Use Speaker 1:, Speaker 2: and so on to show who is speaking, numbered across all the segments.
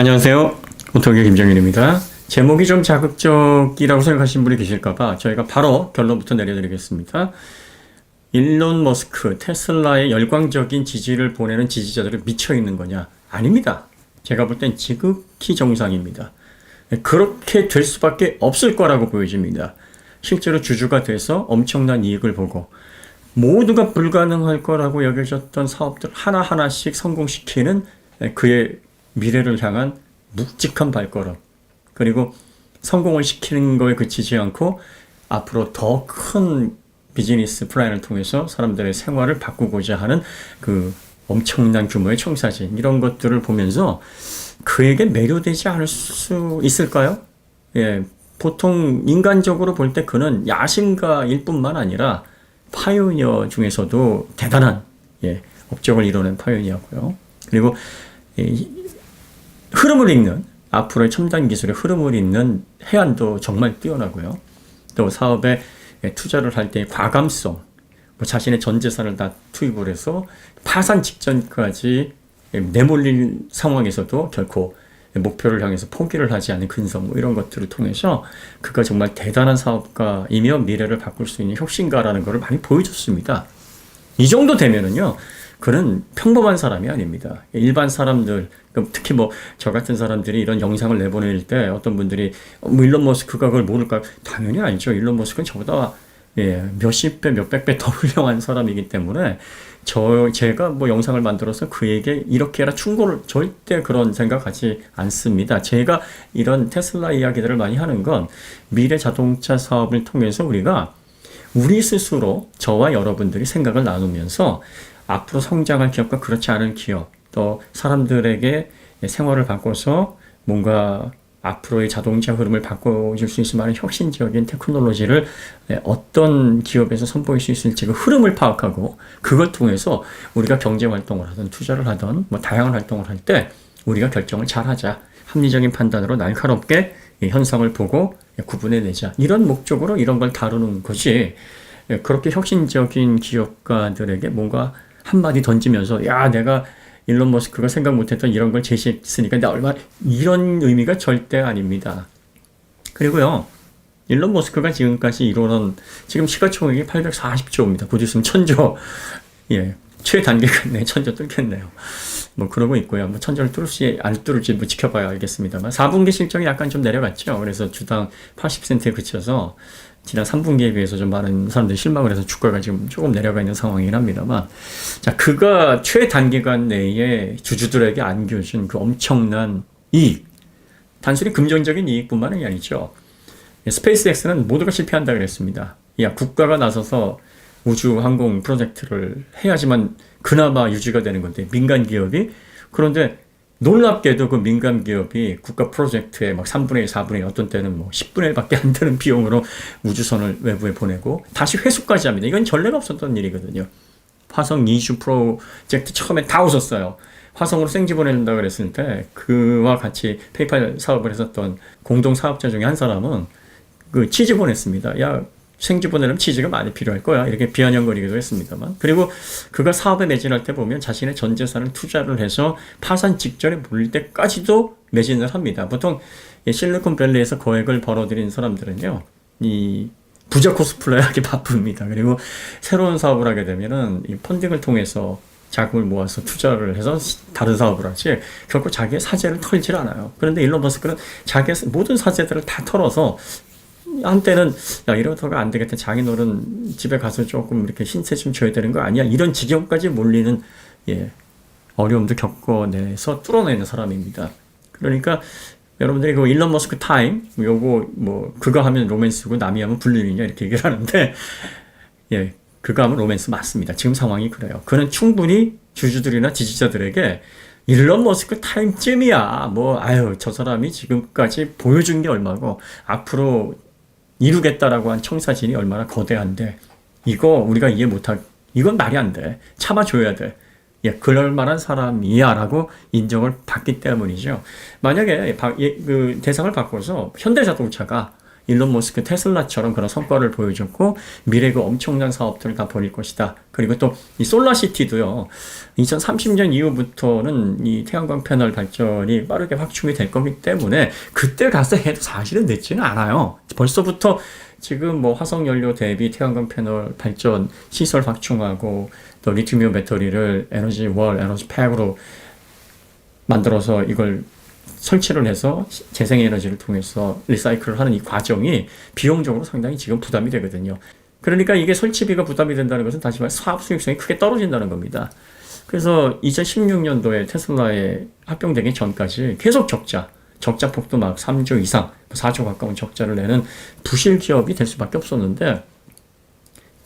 Speaker 1: 안녕하세요. 오토기의 김정일입니다. 제목이 좀 자극적이라고 생각하시는 분이 계실까봐 저희가 바로 결론부터 내려드리겠습니다. 일론 머스크, 테슬라의 열광적인 지지를 보내는 지지자들은 미쳐있는 거냐? 아닙니다. 제가 볼 땐 지극히 정상입니다. 그렇게 될 수밖에 없을 거라고 보여집니다. 실제로 주주가 돼서 엄청난 이익을 보고 모두가 불가능할 거라고 여겨졌던 사업들 하나하나씩 성공시키는 그의 미래를 향한 묵직한 발걸음, 그리고 성공을 시키는 거에 그치지 않고 앞으로 더 큰 비즈니스 플랜을 통해서 사람들의 생활을 바꾸고자 하는 그 엄청난 규모의 청사진, 이런 것들을 보면서 그에게 매료되지 않을 수 있을까요? 예, 보통 인간적으로 볼 때 그는 야심가일 뿐만 아니라 파이오니어 중에서도 대단한 업적을 이뤄낸 파이오니어고요. 그리고 흐름을 읽는, 앞으로의 첨단 기술의 흐름을 읽는 해안도 정말 뛰어나고요. 또 사업에 투자를 할 때의 과감성, 자신의 전 재산을 다 투입을 해서 파산 직전까지 내몰린 상황에서도 결코 목표를 향해서 포기를 하지 않는 근성, 이런 것들을 통해서 그가 정말 대단한 사업가이며 미래를 바꿀 수 있는 혁신가라는 것을 많이 보여줬습니다. 이 정도 되면은요, 그는 평범한 사람이 아닙니다. 일반 사람들, 특히 저 같은 사람들이 이런 영상을 내보낼 때 어떤 분들이 일론 머스크가 그걸 모를까요? 당연히 알죠. 일론 머스크는 저보다 몇십 배, 몇백 배 더 훌륭한 사람이기 때문에 제가 영상을 만들어서 그에게 이렇게 해라 충고를 절대 그런 생각하지 않습니다. 제가 이런 테슬라 이야기들을 많이 하는 건 미래 자동차 사업을 통해서 우리 스스로, 저와 여러분들이 생각을 나누면서 앞으로 성장할 기업과 그렇지 않은 기업, 또 사람들에게 생활을 바꿔서 뭔가 앞으로의 자동차 흐름을 바꿔줄 수 있을 만한 혁신적인 테크놀로지를 어떤 기업에서 선보일 수 있을지 그 흐름을 파악하고, 그걸 통해서 우리가 경제 활동을 하든 투자를 하든 다양한 활동을 할 때 우리가 결정을 잘하자, 합리적인 판단으로 날카롭게 현상을 보고 구분해내자, 이런 목적으로 이런 걸 다루는 것이, 그렇게 혁신적인 기업가들에게 뭔가 한마디 던지면서 야, 내가 일론 머스크가 생각 못했던 이런 걸 제시했으니까 나 얼마, 이런 의미가 절대 아닙니다. 그리고요, 일론 머스크가 지금까지 이루는, 지금 시가총액이 840조입니다. 곧 있으면 1000조, 최단계가 1000조 뚫겠네요. 그러고 있고요. 1000조를 뚫을지 안 뚫을지 지켜봐야 알겠습니다만, 4분기 실적이 약간 좀 내려갔죠. 그래서 주당 80센트에 그쳐서 지난 3분기에 비해서 좀 많은 사람들이 실망을 해서 주가가 지금 조금 내려가 있는 상황이긴 합니다만, 자, 그가 최단기간 내에 주주들에게 안겨준 그 엄청난 이익, 단순히 금전적인 이익뿐만이 아니죠. 스페이스X는 모두가 실패한다 그랬습니다. 국가가 나서서 우주 항공 프로젝트를 해야지만 그나마 유지가 되는 건데, 민간 기업이, 그런데 놀랍게도 그 민간 기업이 국가 프로젝트에 3분의 1, 4분의 1, 어떤 때는 10분의 1 밖에 안 되는 비용으로 우주선을 외부에 보내고 다시 회수까지 합니다. 이건 전례가 없었던 일이거든요. 화성 이주 프로젝트 처음에 다 웃었어요. 화성으로 생지 보낸다 그랬을 때 그와 같이 페이팔 사업을 했었던 공동 사업자 중에 한 사람은 그 치즈 보냈습니다. 야, 생지 보내려면 치즈가 많이 필요할 거야, 이렇게 비아냥거리기도 했습니다만, 그리고 그가 사업에 매진할 때 보면 자신의 전 재산을 투자를 해서 파산 직전에 몰릴 때까지도 매진을 합니다. 보통 실리콘밸리에서 거액을 벌어들인 사람들은요, 이 부자 코스플레이 하기 바쁩니다. 그리고 새로운 사업을 하게 되면은 이 펀딩을 통해서 자금을 모아서 투자를 해서 다른 사업을 하지 결코 자기의 사재를 털질 않아요. 그런데 일론 머스크는 자기의 모든 사재들을 다 털어서, 한때는 야, 이러다가 안 되겠다, 장인어른 집에 가서 조금 이렇게 신세 좀 줘야 되는 거 아니야, 이런 지경까지 몰리는 어려움도 겪어내서 뚫어내는 사람입니다. 그러니까 여러분들이 그 일론 머스크 타임, 요거 그가 하면 로맨스고 남이 하면 불륜이냐 이렇게 얘기를 하는데, 그가 하면 로맨스 맞습니다. 지금 상황이 그래요. 그는 충분히 주주들이나 지지자들에게 일론 머스크 타임쯤이야, 저 사람이 지금까지 보여준 게 얼마고 앞으로 이루겠다라고 한 청사진이 얼마나 거대한데, 이거 우리가 이해 이건 말이 안 돼, 참아줘야 돼, 그럴 만한 사람이야 라고 인정을 받기 때문이죠. 만약에 그 대상을 바꿔서 현대자동차가 일론 머스크 테슬라처럼 그런 성과를 보여줬고 미래 그 엄청난 사업들을 다 벌일 것이다. 그리고 또 이 솔라시티도요. 2030년 이후부터는 이 태양광 패널 발전이 빠르게 확충이 될 거기 때문에 그때 가서 해도 사실은 늦지는 않아요. 벌써부터 지금 뭐 화석 연료 대비 태양광 패널 발전 시설 확충하고 또 리튬이온 배터리를 에너지 월, 에너지 팩으로 만들어서 이걸 설치를 해서 재생에너지를 통해서 리사이클을 하는 이 과정이 비용적으로 상당히 지금 부담이 되거든요. 그러니까 이게 설치비가 부담이 된다는 것은 다시 말해 사업 수익성이 크게 떨어진다는 겁니다. 그래서 2016년도에 테슬라에 합병되기 전까지 계속 적자 폭도 막 3조 이상, 4조 가까운 적자를 내는 부실 기업이 될 수밖에 없었는데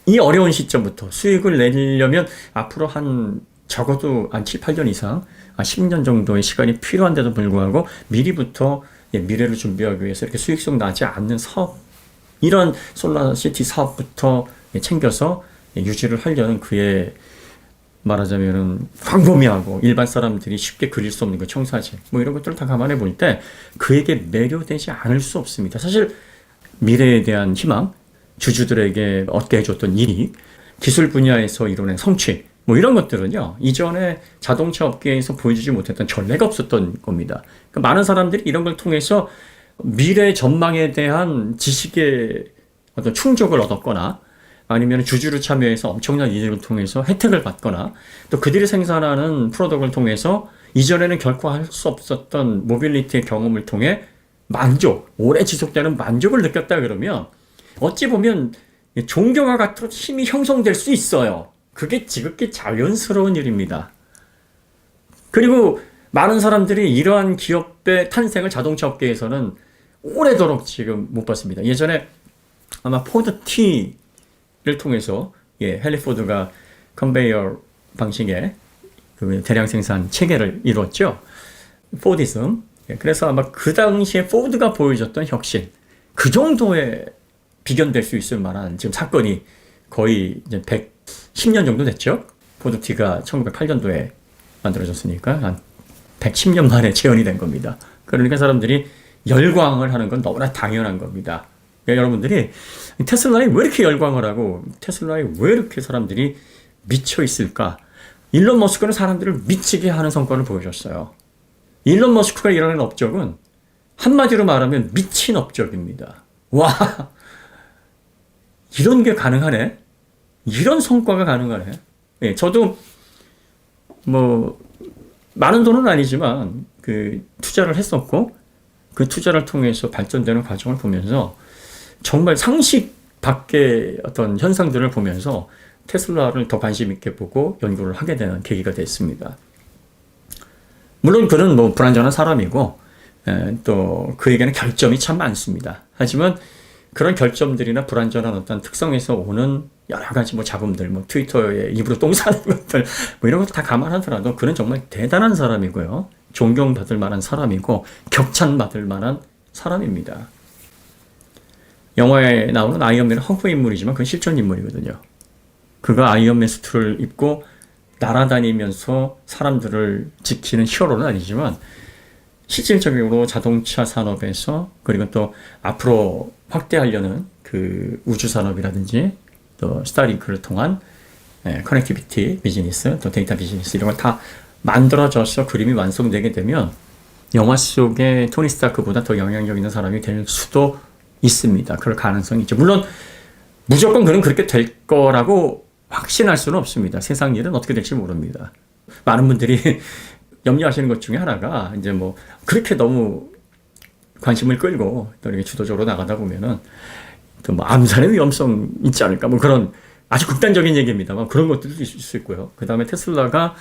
Speaker 1: 이 어려운 시점부터 수익을 내려면 앞으로 한 적어도 한 7, 8년 이상, 10년 정도의 시간이 필요한데도 불구하고 미리부터 미래를 준비하기 위해서 이렇게 수익성 나지 않는 사업, 이런 솔라시티 사업부터 챙겨서 유지를 하려는 그의 말하자면은 광범위하고 일반 사람들이 쉽게 그릴 수 없는 그 청사진, 뭐 이런 것들을 다 감안해 볼 때 그에게 매료되지 않을 수 없습니다. 사실 미래에 대한 희망, 주주들에게 얻게 해줬던 이익, 기술 분야에서 이뤄낸 성취, 뭐 이런 것들은요, 이전에 자동차 업계에서 보여주지 못했던 전례가 없었던 겁니다. 그러니까 많은 사람들이 이런 걸 통해서 미래 전망에 대한 지식의 어떤 충족을 얻었거나 아니면 주주를 참여해서 엄청난 이익을 통해서 혜택을 받거나 또 그들이 생산하는 프로덕트를 통해서 이전에는 결코 할 수 없었던 모빌리티의 경험을 통해 만족, 오래 지속되는 만족을 느꼈다 그러면 어찌 보면 존경과 같은 힘이 형성될 수 있어요. 그게 지극히 자연스러운 일입니다. 그리고 많은 사람들이 이러한 기업의 탄생을 자동차 업계에서는 오래도록 지금 못 봤습니다. 예전에 아마 포드 T를 통해서 헨리 포드가 컨베이어 방식의 그 대량 생산 체계를 이루었죠. 포디즘. 그래서 아마 그 당시에 포드가 보여줬던 혁신, 그 정도의 비견될 수 있을 만한 지금 사건이 거의 이제 110년 정도 됐죠. 포드 T가 1908년도에 만들어졌으니까 한 110년 만에 재현이 된 겁니다. 그러니까 사람들이 열광을 하는 건 너무나 당연한 겁니다. 여러분들이 테슬라에 왜 이렇게 열광을 하고 테슬라에 왜 이렇게 사람들이 미쳐 있을까? 일론 머스크는 사람들을 미치게 하는 성과를 보여줬어요. 일론 머스크가 일어낸 업적은 한마디로 말하면 미친 업적입니다. 와, 이런 게 가능하네? 이런 성과가 가능하네? 예, 저도 뭐 많은 돈은 아니지만 그 투자를 했었고 그 투자를 통해서 발전되는 과정을 보면서 정말 상식 밖의 어떤 현상들을 보면서 테슬라를 더 관심 있게 보고 연구를 하게 되는 계기가 됐습니다. 물론 그는 뭐 불완전한 사람이고 또 그에게는 결점이 참 많습니다. 하지만 그런 결점들이나 불완전한 어떤 특성에서 오는 여러 가지 뭐 잡음들, 뭐 트위터에 입으로 똥 싸는 것들, 뭐 이런 것도 다 감안하더라도 그는 정말 대단한 사람이고요. 존경받을 만한 사람이고 격찬받을 만한 사람입니다. 영화에 나오는 아이언맨은 허구 인물이지만 그건 실존 인물이거든요. 그가 아이언맨 수트를 입고 날아다니면서 사람들을 지키는 히어로는 아니지만 실질적으로 자동차 산업에서 그리고 또 앞으로 확대하려는 그 우주 산업이라든지 또 스타링크를 통한 커넥티비티 비즈니스 또 데이터 비즈니스 이런 걸 다 만들어져서 그림이 완성되게 되면 영화 속의 토니 스타크보다 더 영향력 있는 사람이 될 수도 있습니다. 그럴 가능성이 있죠. 물론 무조건 그는 그렇게 될 거라고 확신할 수는 없습니다. 세상 일은 어떻게 될지 모릅니다. 많은 분들이 염려하시는 것 중에 하나가 이제 뭐 그렇게 너무 관심을 끌고 또 이렇게 주도적으로 나가다 보면은 또 뭐 암살의 위험성 있지 않을까 뭐 그런 아주 극단적인 얘기입니다만 그런 것들도 있을 수 있고요. 그 다음에 테슬라가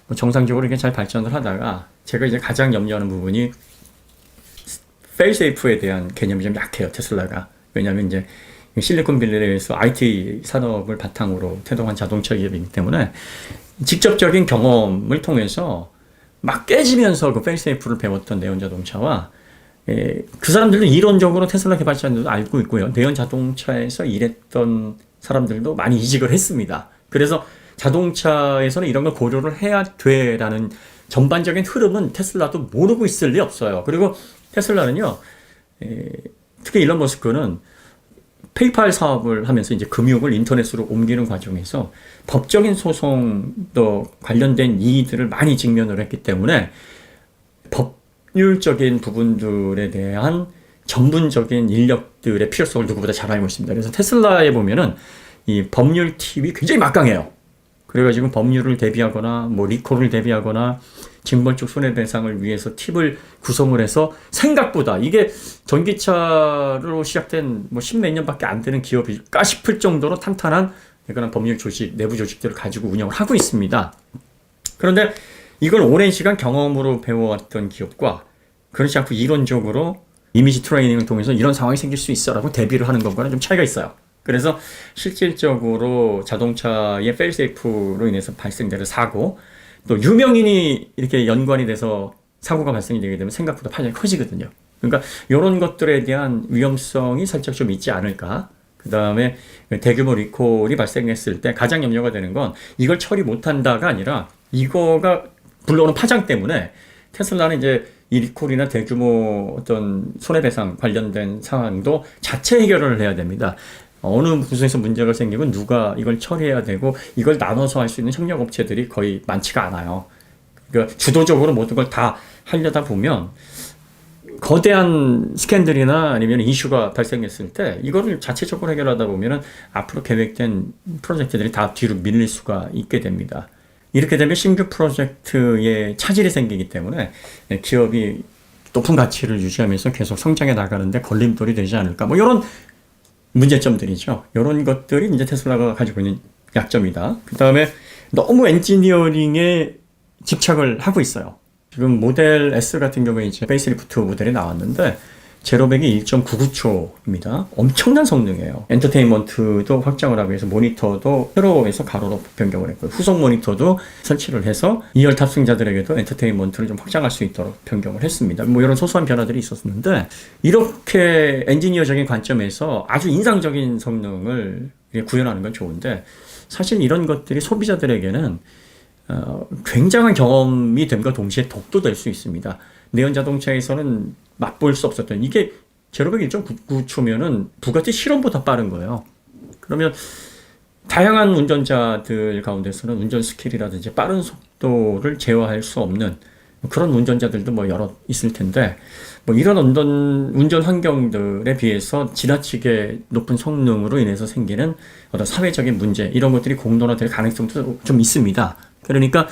Speaker 1: 뭐 정상적으로 이렇게 잘 발전을 하다가 제가 이제 가장 염려하는 부분이 페일세이프에 대한 개념이 좀 약해요. 테슬라가. 왜냐하면 이제 실리콘밸리에서 IT 산업을 바탕으로 태동한 자동차 기업이기 때문에 직접적인 경험을 통해서 막 깨지면서 그 페일세이프를 배웠던 내연 자동차와 그 사람들도 이론적으로 테슬라 개발자들도 알고 있고요. 내연 자동차에서 일했던 사람들도 많이 이직을 했습니다. 그래서 자동차에서는 이런 걸 고려를 해야 돼라는 전반적인 흐름은 테슬라도 모르고 있을 리 없어요. 그리고 테슬라는요, 특히 일론 머스크는 페이팔 사업을 하면서 이제 금융을 인터넷으로 옮기는 과정에서 법적인 소송도 관련된 이의들을 많이 직면을 했기 때문에 법률적인 부분들에 대한 전문적인 인력들의 필요성을 누구보다 잘 알고 있습니다. 그래서 테슬라에 보면은 이 법률 팀이 굉장히 막강해요. 그래가지고 법률을 대비하거나 뭐 리콜을 대비하거나 징벌적 손해배상을 위해서 팁을 구성을 해서 생각보다 이게 전기차로 시작된 뭐 십몇 년밖에 안 되는 기업일까 싶을 정도로 탄탄한 그런 법률 조직, 내부 조직들을 가지고 운영을 하고 있습니다. 그런데 이걸 오랜 시간 경험으로 배워왔던 기업과 그렇지 않고 이론적으로 이미지 트레이닝을 통해서 이런 상황이 생길 수 있어라고 대비를 하는 것과는 좀 차이가 있어요. 그래서 실질적으로 자동차의 페일세이프로 인해서 발생되는 사고, 또 유명인이 이렇게 연관이 돼서 사고가 발생이 되게 되면 생각보다 파장이 커지거든요. 그러니까 이런 것들에 대한 위험성이 살짝 좀 있지 않을까. 그 다음에 대규모 리콜이 발생했을 때 가장 염려가 되는 건 이걸 처리 못한다가 아니라 이거가 불러오는 파장 때문에 테슬라는 이제 이 리콜이나 대규모 어떤 손해배상 관련된 상황도 자체 해결을 해야 됩니다. 어느 부서에서 문제가 생기면 누가 이걸 처리해야 되고 이걸 나눠서 할 수 있는 협력업체들이 거의 많지가 않아요. 그러니까 주도적으로 모든 걸 다 하려다 보면 거대한 스캔들이나 아니면 이슈가 발생했을 때 이거를 자체적으로 해결하다 보면 앞으로 계획된 프로젝트들이 다 뒤로 밀릴 수가 있게 됩니다. 이렇게 되면 신규 프로젝트에 차질이 생기기 때문에 기업이 높은 가치를 유지하면서 계속 성장해 나가는데 걸림돌이 되지 않을까. 뭐 이런 문제점들이죠. 이런 것들이 이제 테슬라가 가지고 있는 약점이다. 그 다음에 너무 엔지니어링에 집착을 하고 있어요. 지금 모델 S 같은 경우에 이제 페이스리프트 모델이 나왔는데 제로백이 1.99초입니다. 엄청난 성능이에요. 엔터테인먼트도 확장을 하고 해서 모니터도 세로에서 가로로 변경을 했고요. 후속 모니터도 설치를 해서 2열 탑승자들에게도 엔터테인먼트를 좀 확장할 수 있도록 변경을 했습니다. 뭐 이런 소소한 변화들이 있었는데 이렇게 엔지니어적인 관점에서 아주 인상적인 성능을 구현하는 건 좋은데 사실 이런 것들이 소비자들에게는 굉장한 경험이 됨과 동시에 독도 될 수 있습니다. 내연 자동차에서는 맛볼 수 없었던 이게 제로백 1.99초면은 부가티 실험보다 빠른 거예요. 그러면 다양한 운전자들 가운데서는 운전 스킬이라든지 빠른 속도를 제어할 수 없는 그런 운전자들도 뭐 여러 있을 텐데 뭐 이런 운전 환경들에 비해서 지나치게 높은 성능으로 인해서 생기는 어떤 사회적인 문제 이런 것들이 공론화될 가능성도 좀 있습니다. 그러니까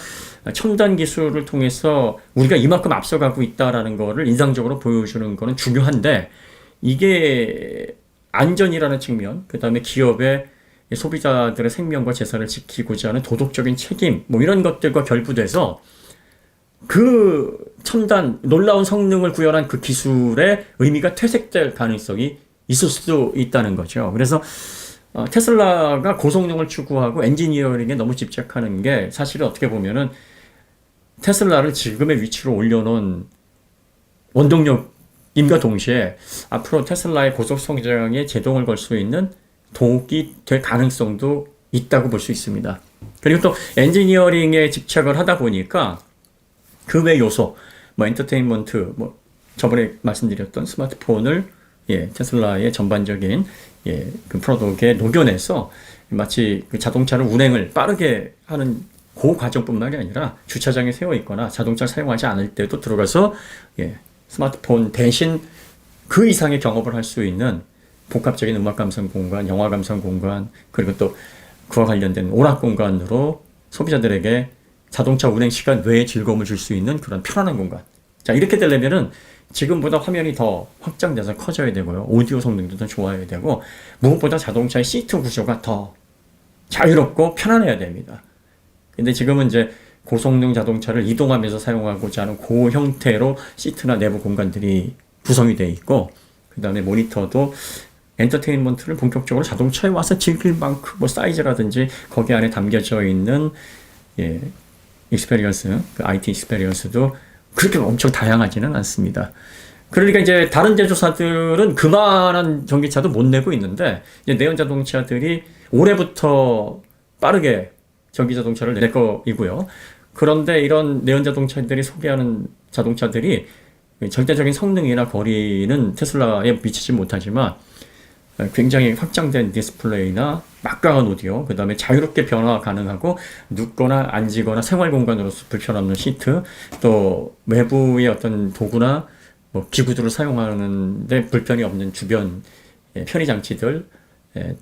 Speaker 1: 첨단 기술을 통해서 우리가 이만큼 앞서가고 있다라는 거를 인상적으로 보여주는 거는 중요한데 이게 안전이라는 측면, 그 다음에 기업의 소비자들의 생명과 재산을 지키고자 하는 도덕적인 책임, 뭐 이런 것들과 결부돼서 그 첨단, 놀라운 성능을 구현한 그 기술의 의미가 퇴색될 가능성이 있을 수도 있다는 거죠. 그래서 테슬라가 고성능을 추구하고 엔지니어링에 너무 집착하는 게 사실은 어떻게 보면은 테슬라를 지금의 위치로 올려놓은 원동력임과 동시에 앞으로 테슬라의 고속 성장에 제동을 걸 수 있는 독이 될 가능성도 있다고 볼 수 있습니다. 그리고 또 엔지니어링에 집착을 하다 보니까 그 외 요소, 뭐 엔터테인먼트, 뭐 저번에 말씀드렸던 스마트폰을 테슬라의 전반적인 그 프로덕트에 녹여내서 마치 그 자동차를 운행을 빠르게 하는 그 과정뿐만이 아니라 주차장에 세워 있거나 자동차를 사용하지 않을 때도 들어가서 스마트폰 대신 그 이상의 경험을 할 수 있는 복합적인 음악 감상 공간, 영화 감상 공간, 그리고 또 그와 관련된 오락 공간으로 소비자들에게 자동차 운행 시간 외에 즐거움을 줄 수 있는 그런 편안한 공간. 자, 이렇게 되려면은 지금보다 화면이 더 확장돼서 커져야 되고요. 오디오 성능도 더 좋아야 되고, 무엇보다 자동차의 시트 구조가 더 자유롭고 편안해야 됩니다. 근데 지금은 이제 고성능 자동차를 이동하면서 사용하고자 하는 그 형태로 시트나 내부 공간들이 구성이 되어 있고, 그 다음에 모니터도 엔터테인먼트를 본격적으로 자동차에 와서 즐길 만큼 뭐 사이즈라든지 거기 안에 담겨져 있는 익스페리언스, 그 IT 익스페리언스도 그렇게 엄청 다양하지는 않습니다. 그러니까 이제 다른 제조사들은 그만한 전기차도 못 내고 있는데 이제 내연 자동차들이 올해부터 빠르게 전기 자동차를 낼 거이고요. 그런데 이런 내연 자동차들이 소개하는 자동차들이 절대적인 성능이나 거리는 테슬라에 미치지 못하지만 굉장히 확장된 디스플레이나 막강한 오디오, 그 다음에 자유롭게 변화 가능하고 눕거나 앉거나 생활 공간으로서 불편 없는 시트, 또 외부의 어떤 도구나 뭐 기구들을 사용하는데 불편이 없는 주변 편의 장치들,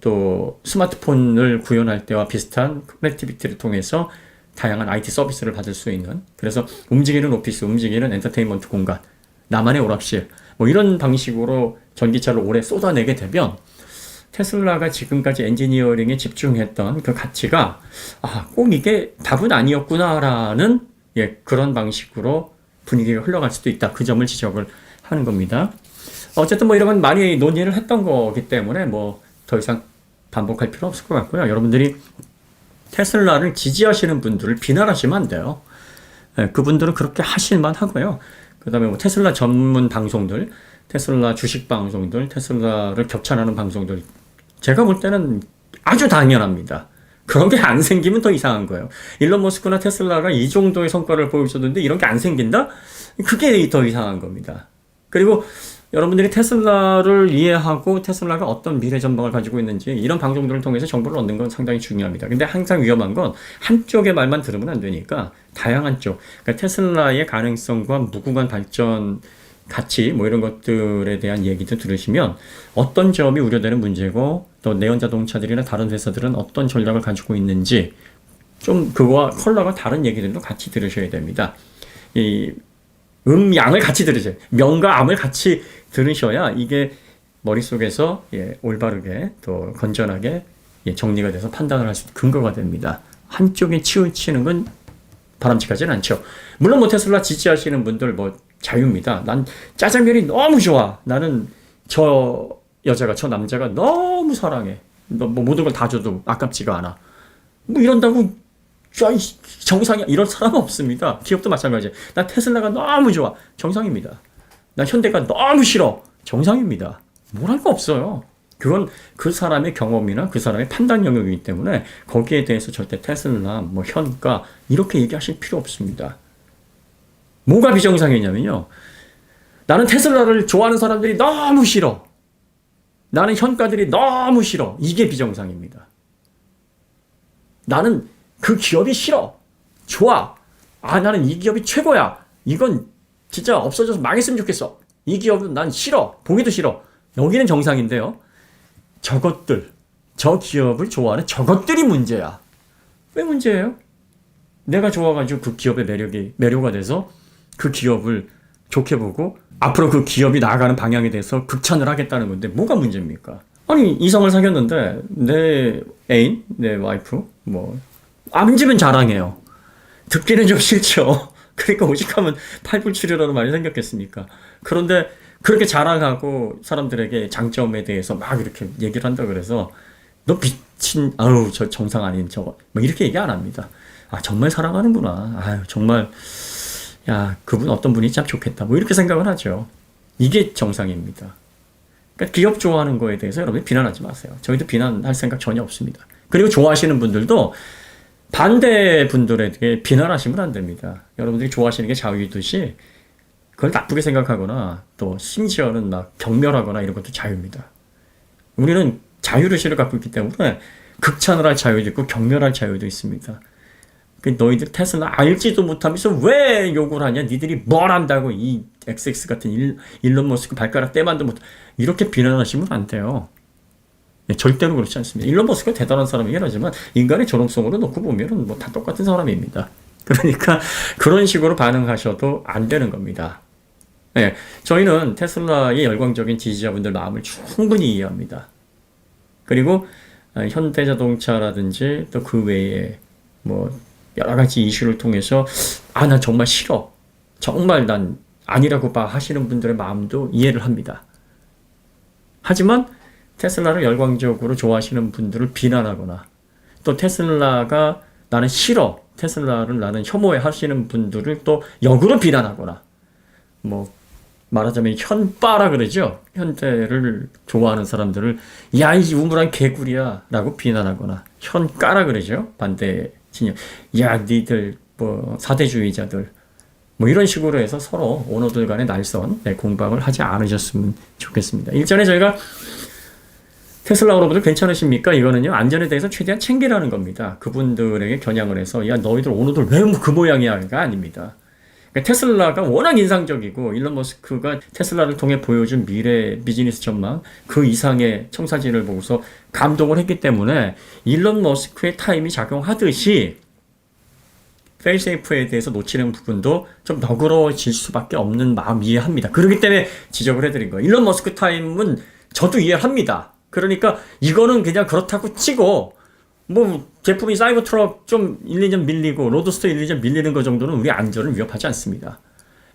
Speaker 1: 또 스마트폰을 구현할 때와 비슷한 커넥티비티를 통해서 다양한 IT 서비스를 받을 수 있는, 그래서 움직이는 오피스, 움직이는 엔터테인먼트 공간, 나만의 오락실, 뭐 이런 방식으로 전기차를 오래 쏟아내게 되면 테슬라가 지금까지 엔지니어링에 집중했던 그 가치가 꼭 이게 답은 아니었구나라는 그런 방식으로 분위기가 흘러갈 수도 있다. 그 점을 지적을 하는 겁니다. 어쨌든 뭐 이런 건 많이 논의를 했던 거기 때문에 뭐 더 이상 반복할 필요 없을 것 같고요. 여러분들이 테슬라를 지지하시는 분들을 비난하시면 안 돼요. 그분들은 그렇게 하실만 하고요. 그 다음에 뭐 테슬라 전문 방송들, 테슬라 주식 방송들, 테슬라를 격찬하는 방송들, 제가 볼 때는 아주 당연합니다. 그런 게 안 생기면 더 이상한 거예요. 일론 머스크나 테슬라가 이 정도의 성과를 보여줬는데 이런 게 안 생긴다? 그게 더 이상한 겁니다. 그리고 여러분들이 테슬라를 이해하고 테슬라가 어떤 미래 전망을 가지고 있는지 이런 방송들을 통해서 정보를 얻는 건 상당히 중요합니다. 근데 항상 위험한 건 한쪽의 말만 들으면 안 되니까 다양한 쪽, 그러니까 테슬라의 가능성과 무궁한 발전 가치 뭐 이런 것들에 대한 얘기도 들으시면 어떤 점이 우려되는 문제고 또 내연 자동차들이나 다른 회사들은 어떤 전략을 가지고 있는지 좀 그거와 컬러가 다른 얘기들도 같이 들으셔야 됩니다. 이 양을 같이 들으세요. 명과 암을 같이 들으셔야 이게 머릿속에서 올바르게 또 건전하게 정리가 돼서 판단을 할 수 있는 근거가 됩니다. 한쪽에 치우치는 건 바람직하지는 않죠. 물론 뭐 테슬라 지지하시는 분들 뭐 자유입니다. 난 짜장면이 너무 좋아. 나는 저 여자가 저 남자가 너무 사랑해. 뭐 모든 걸 다 줘도 아깝지가 않아. 뭐 이런다고 정상이야. 이런 사람은 없습니다. 기업도 마찬가지예요. 난 테슬라가 너무 좋아. 정상입니다. 난 현대가 너무 싫어. 정상입니다. 뭘 할 거 없어요. 그건 그 사람의 경험이나 그 사람의 판단 영역이기 때문에 거기에 대해서 절대 테슬라, 뭐 현가 이렇게 얘기하실 필요 없습니다. 뭐가 비정상이냐면요. 나는 테슬라를 좋아하는 사람들이 너무 싫어. 나는 현가들이 너무 싫어. 이게 비정상입니다. 나는 그 기업이 싫어. 좋아. 나는 이 기업이 최고야. 이건 진짜 없어져서 망했으면 좋겠어. 이 기업은 난 싫어. 보기도 싫어. 여기는 정상인데요. 저것들, 저 기업을 좋아하는 저것들이 문제야. 왜 문제예요? 내가 좋아가지고 그 기업의 매료가 돼서 그 기업을 좋게 보고 앞으로 그 기업이 나아가는 방향에 대해서 극찬을 하겠다는 건데 뭐가 문제입니까? 아니 이성을 사귀었는데 내 애인, 내 와이프 뭐 앉으면 자랑해요. 듣기는 좀 싫죠. 그러니까 오직하면 팔불출이라는 말이 생겼겠습니까? 그런데 그렇게 자랑하고 사람들에게 장점에 대해서 막 이렇게 얘기를 한다 그래서 너 미친, 저 정상 아닌 저거 뭐 이렇게 얘기 안 합니다. 정말 사랑하는구나. 정말 야 그분 어떤 분이 참 좋겠다. 뭐 이렇게 생각을 하죠. 이게 정상입니다. 그러니까 기업 좋아하는 거에 대해서 여러분이 비난하지 마세요. 저희도 비난할 생각 전혀 없습니다. 그리고 좋아하시는 분들도 반대 분들에게 비난하시면 안 됩니다. 여러분들이 좋아하시는 게 자유이듯이 그걸 나쁘게 생각하거나 또 심지어는 막 경멸하거나 이런 것도 자유입니다. 우리는 자유의식을 갖고 있기 때문에 극찬을 할 자유도 있고 경멸할 자유도 있습니다. 너희들 테슬라 알지도 못하면서 왜 욕을 하냐? 니들이 뭘 안다고 이 XX 같은 일론 머스크 발가락 떼만도 못 이렇게 비난하시면 안 돼요. 절대로 그렇지 않습니다. 일론 머스크가 대단한 사람이긴 하지만 인간의 존엄성으로 놓고 보면 뭐 다 똑같은 사람입니다. 그러니까 그런 식으로 반응하셔도 안 되는 겁니다. 저희는 테슬라의 열광적인 지지자분들 마음을 충분히 이해합니다. 그리고 현대자동차라든지 또 그 외에 뭐 여러 가지 이슈를 통해서 난 정말 싫어. 정말 난 아니라고 봐 하시는 분들의 마음도 이해를 합니다. 하지만 테슬라를 열광적으로 좋아하시는 분들을 비난하거나 또 테슬라가 나는 싫어. 테슬라를 나는 혐오해 하시는 분들을 또 역으로 비난하거나 뭐 말하자면 현빠라 그러죠. 현대를 좋아하는 사람들을 야 이 우물한 개구리야 라고 비난하거나 현까라 그러죠. 반대 진영. 야 니들 뭐 사대주의자들 뭐 이런 식으로 해서 서로 오너들 간의 날선 공방을 하지 않으셨으면 좋겠습니다. 일전에 저희가 테슬라 오너분들 괜찮으십니까? 이거는요, 안전에 대해서 최대한 챙기라는 겁니다. 그분들에게 겨냥을 해서, 야, 너희들 오너들 왜 그 모양이야가 아닙니다. 그러니까 테슬라가 워낙 인상적이고, 일론 머스크가 테슬라를 통해 보여준 미래 비즈니스 전망, 그 이상의 청사진을 보고서 감동을 했기 때문에, 일론 머스크의 타임이 작용하듯이, 페일세이프에 대해서 놓치는 부분도 좀 너그러워질 수밖에 없는 마음 이해합니다. 그렇기 때문에 지적을 해드린 거예요. 일론 머스크 타임은 저도 이해합니다. 그러니까 이거는 그냥 그렇다고 치고 뭐 제품이 사이버트럭 좀 1, 2년 밀리고 로드스터 1, 2년 밀리는 거 정도는 우리 안전을 위협하지 않습니다.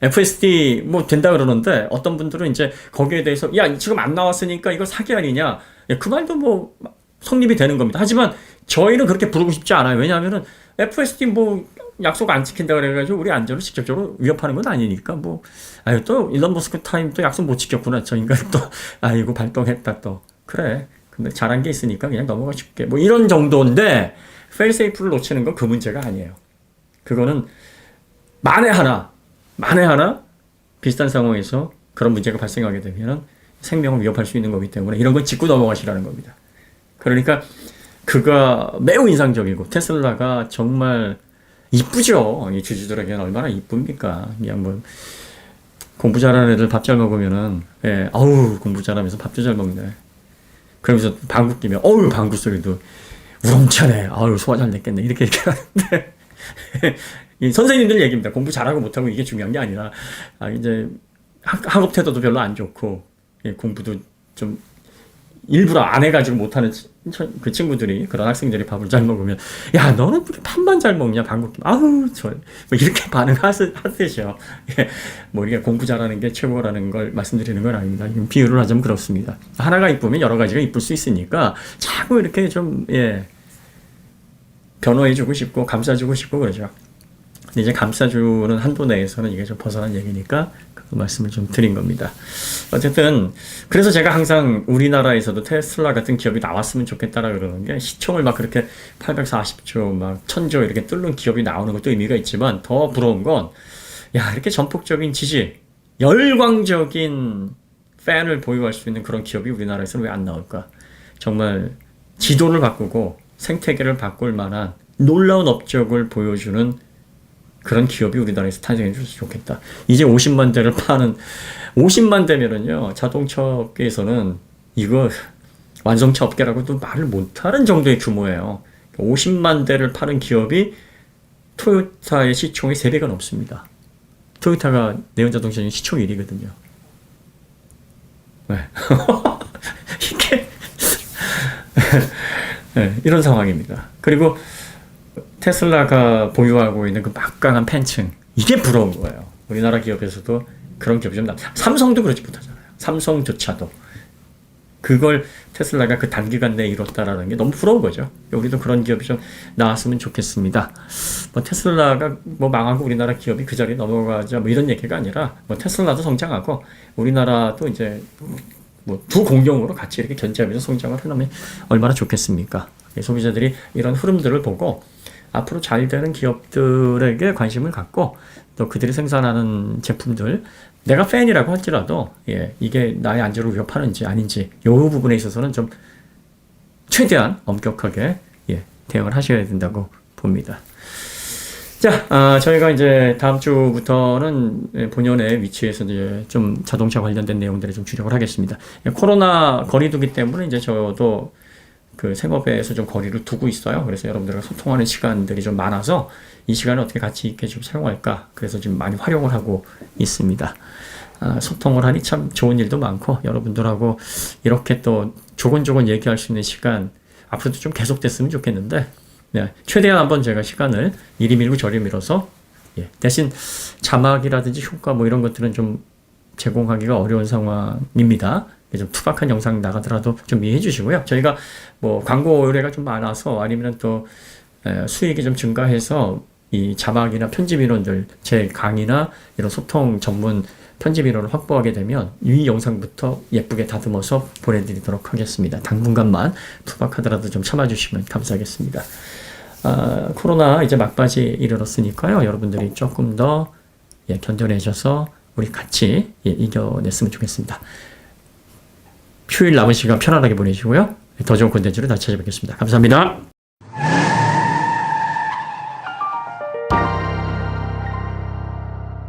Speaker 1: FSD 뭐 된다 그러는데 어떤 분들은 이제 거기에 대해서 야 지금 안 나왔으니까 이거 사기 아니냐, 그 말도 뭐 성립이 되는 겁니다. 하지만 저희는 그렇게 부르고 싶지 않아요. 왜냐하면은 FSD 뭐 약속 안 지킨다 그래가지고 우리 안전을 직접적으로 위협하는 건 아니니까 뭐 아유 또 일론 머스크 타임 또 약속 못 지켰구나 저 인간 또 아이고 발동했다 또 그래 근데 잘한 게 있으니까 그냥 넘어가 줄게 뭐 이런 정도인데 페일세이프를 놓치는 건 그 문제가 아니에요. 그거는 만에 하나 비슷한 상황에서 그런 문제가 발생하게 되면 생명을 위협할 수 있는 거기 때문에 이런 건 짚고 넘어가시라는 겁니다. 그러니까 그가 매우 인상적이고 테슬라가 정말 이쁘죠. 이 주주들에게는 얼마나 이쁩니까? 그냥 뭐 공부 잘하는 애들 밥 잘 먹으면은 예, 아우 공부 잘하면서 밥도 잘 먹네. 그러면서 방구 끼면 어우 방구 소리도 우렁차네. 아우 소화 잘 됐겠네. 이렇게 하는데 이 선생님들 얘기입니다. 공부 잘하고 못하고 이게 중요한 게 아니라 이제 학업 태도도 별로 안 좋고 예, 공부도 좀 일부러 안 해가지고 못하는 그 친구들이 그런 학생들이 밥을 잘 먹으면 야 너는 왜 밥만 잘 먹냐 방구 끼면 아우 저 뭐 이렇게 반응하세요. 예, 뭐 이게 공부 잘하는 게 최고라는 걸 말씀드리는 건 아닙니다. 비유를 하자면 그렇습니다. 하나가 이쁘면 여러 가지가 이쁠 수 있으니까 자꾸 이렇게 좀 예, 변호해주고 싶고 감싸주고 싶고 그러죠. 근데 이제 감싸주는 한도 내에서는 이게 좀 벗어난 얘기니까 그 말씀을 좀 드린 겁니다. 어쨌든 그래서 제가 항상 우리나라에서도 테슬라 같은 기업이 나왔으면 좋겠다라 그러는 게 시총을 막 그렇게 840조 막 1000조 이렇게 뚫는 기업이 나오는 것도 의미가 있지만 더 부러운 건 야 이렇게 전폭적인 지지 열광적인 팬을 보유할 수 있는 그런 기업이 우리나라에서는 왜 안 나올까? 정말 지도를 바꾸고 생태계를 바꿀 만한 놀라운 업적을 보여주는 그런 기업이 우리나라에서 탄생해 줬으면 좋겠다. 이제 50만 대를 파는 50만 대면은요 자동차 업계에서는 이거 완성차 업계라고도 말을 못하는 정도의 규모예요. 50만 대를 파는 기업이 토요타의 시총이 3배가 넘습니다. 토요타가 내연자동차 중 시총 1위거든요. 네. 이게 네, 이런 상황입니다. 그리고 테슬라가 보유하고 있는 그 막강한 팬층 이게 부러운 거예요. 우리나라 기업에서도 그런 기업이 좀 삼성도 그렇지 못하잖아요. 삼성조차도 그걸 테슬라가 그 단기간 내에 이뤘다라는 게 너무 부러운 거죠. 우리도 그런 기업이 좀 나왔으면 좋겠습니다. 뭐 테슬라가 뭐 망하고 우리나라 기업이 그 자리에 넘어가자 뭐 이런 얘기가 아니라 뭐 테슬라도 성장하고 우리나라도 이제 뭐 두 공룡으로 같이 이렇게 견제하면서 성장을 하려면 얼마나 좋겠습니까? 소비자들이 이런 흐름들을 보고 앞으로 잘 되는 기업들에게 관심을 갖고 또 그들이 생산하는 제품들 내가 팬이라고 할지라도 예, 이게 나의 안전을 위협하는지 아닌지 이 부분에 있어서는 좀 최대한 엄격하게 예, 대응을 하셔야 된다고 봅니다. 자, 저희가 이제 다음 주부터는 본연의 위치에서 이제 좀 자동차 관련된 내용들을 좀 주력을 하겠습니다. 코로나 거리두기 때문에 이제 저도 그 생업에서 좀 거리를 두고 있어요. 그래서 여러분들과 소통하는 시간들이 좀 많아서 이 시간을 어떻게 가치 있게 좀 사용할까. 그래서 지금 많이 활용을 하고 있습니다. 소통을 하니 참 좋은 일도 많고 여러분들하고 이렇게 또 조곤조곤 얘기할 수 있는 시간 앞으로도 좀 계속됐으면 좋겠는데 네, 최대한 한번 제가 시간을 이리 밀고 저리 밀어서 예, 대신 자막이라든지 효과 뭐 이런 것들은 좀 제공하기가 어려운 상황입니다. 좀 투박한 영상 나가더라도 좀 이해해 주시고요. 저희가 뭐 광고 의뢰가 좀 많아서 아니면 또 수익이 좀 증가해서 이 자막이나 편집 인원들 제 강의나 이런 소통 전문 편집 인원을 확보하게 되면 이 영상부터 예쁘게 다듬어서 보내드리도록 하겠습니다. 당분간만 투박하더라도 좀 참아주시면 감사하겠습니다. 코로나 이제 막바지 이르렀으니까요. 여러분들이 조금 더 견뎌내셔서 우리 같이 이겨냈으면 좋겠습니다. 휴일 남은 시간 편안하게 보내시고요. 더 좋은 콘텐츠로 다시 찾아뵙겠습니다. 감사합니다.